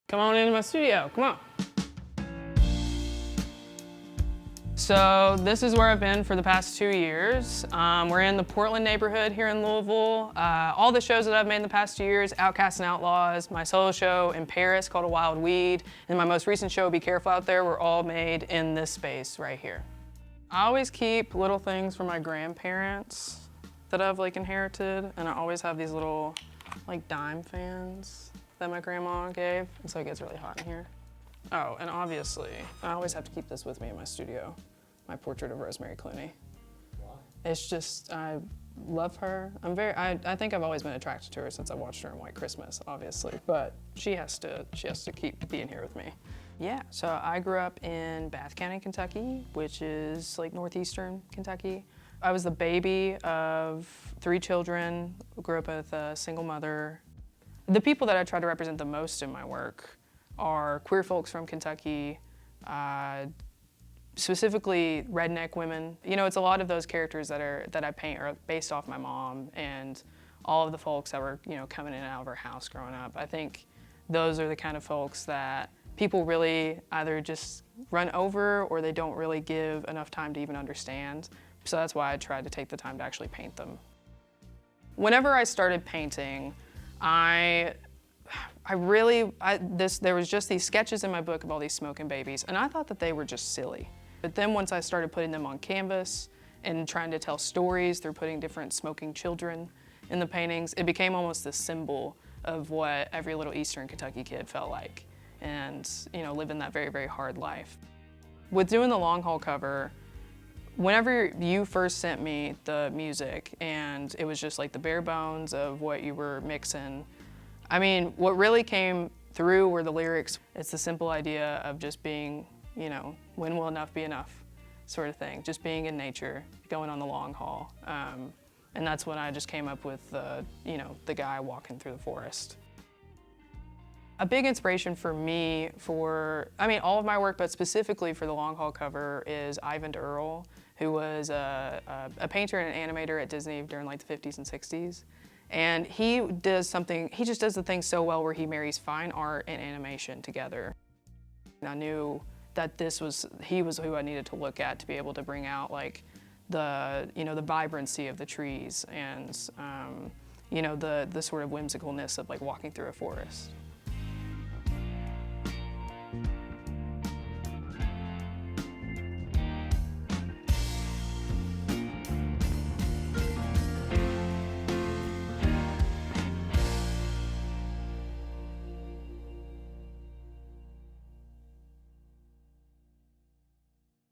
Come on into my studio, come on. So this is where I've been for the past 2 years. We're in the Portland neighborhood here in Louisville. All the shows that I've made in the past 2 years, Outcasts and Outlaws, my solo show in Paris called A Wild Weed, and my most recent show, Be Careful Out There, were all made in this space right here. I always keep little things from my grandparents that I've inherited, and I always have these little dime fans that my grandma gave, and so it gets really hot in here. Oh, and obviously, I always have to keep this with me in my studio, my portrait of Rosemary Clooney. Why? It's just, I love her. I think I've always been attracted to her since I watched her in White Christmas, obviously, but she has to keep being here with me. Yeah, so I grew up in Bath County, Kentucky, which is northeastern Kentucky. I was the baby of 3 children, grew up with a single mother. The people that I try to represent the most in my work are queer folks from Kentucky, specifically redneck women. It's a lot of those characters that I paint are based off my mom and all of the folks that were coming in and out of her house growing up. I think those are the kind of folks that people really either just run over or they don't really give enough time to even understand. So that's why I tried to take the time to actually paint them. Whenever I started painting, there was just these sketches in my book of all these smoking babies, and I thought that they were just silly. But then once I started putting them on canvas and trying to tell stories through putting different smoking children in the paintings, it became almost a symbol of what every little Eastern Kentucky kid felt like, and living that very, very hard life. With doing the long haul cover, whenever you first sent me the music and it was just the bare bones of what you were mixing, I mean, what really came through were the lyrics. It's the simple idea of just being, when will enough be enough sort of thing. Just being in nature, going on the long haul. And that's when I just came up with the guy walking through the forest. A big inspiration for me all of my work, but specifically for the long haul cover is Ivan Earl, who was a painter and an animator at Disney during the 50s and 60s. And he just does the thing so well where he marries fine art and animation together. And I knew that he was who I needed to look at to be able to bring out the vibrancy of the trees and the sort of whimsicalness of walking through a forest.